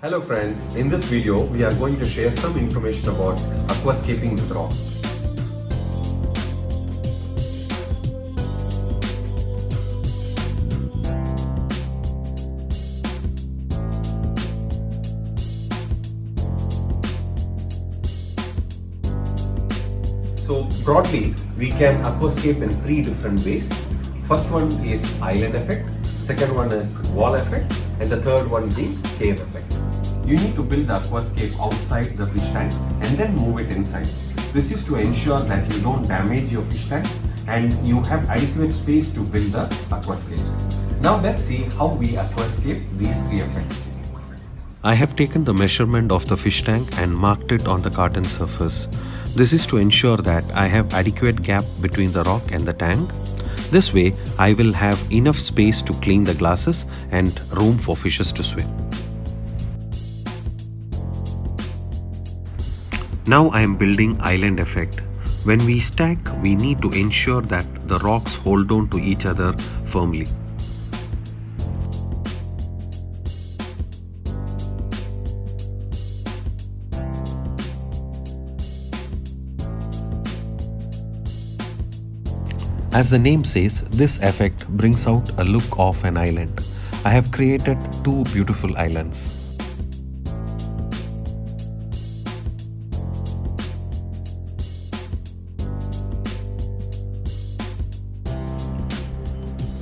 Hello friends, in this video we are going to share some information about aquascaping with rocks. So broadly, we can aquascape in three different ways. First one is island effect, second one is wall effect, and the third one being cave effect. You need to build the aquascape outside the fish tank and then move it inside. This is to ensure that you don't damage your fish tank and you have adequate space to build the aquascape. Now let's see how we aquascape these three effects. I have taken the measurement of the fish tank and marked it on the carton surface. This is to ensure that I have adequate gap between the rock and the tank. This way, I will have enough space to clean the glasses and room for fishes to swim. Now I am building island effect. When we stack, we need to ensure that the rocks hold on to each other firmly. As the name says, this effect brings out a look of an island. I have created two beautiful islands.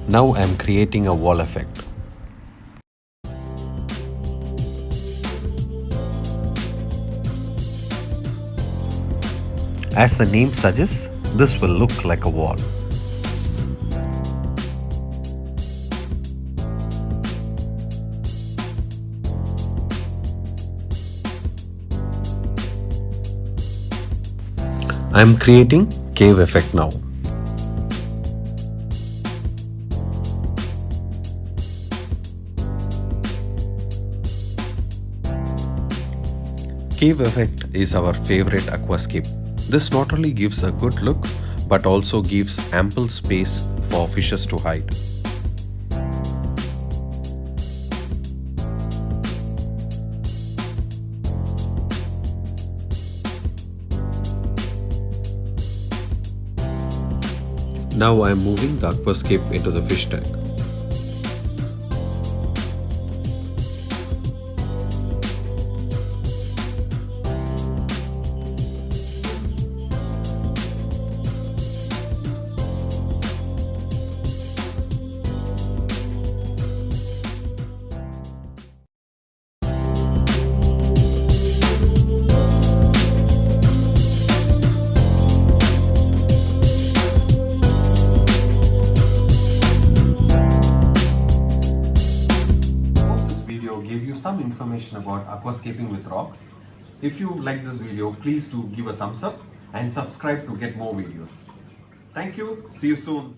Now I am creating a wall effect. As the name suggests, this will look like a wall. I am creating cave effect now. Cave effect is our favorite aquascape. This not only gives a good look but also gives ample space for fishes to hide. Now I am moving the aquascape into the fish tank. Gave you some information about aquascaping with rocks. If you like this video, please do give a thumbs up and subscribe to get more videos. Thank you. See you soon.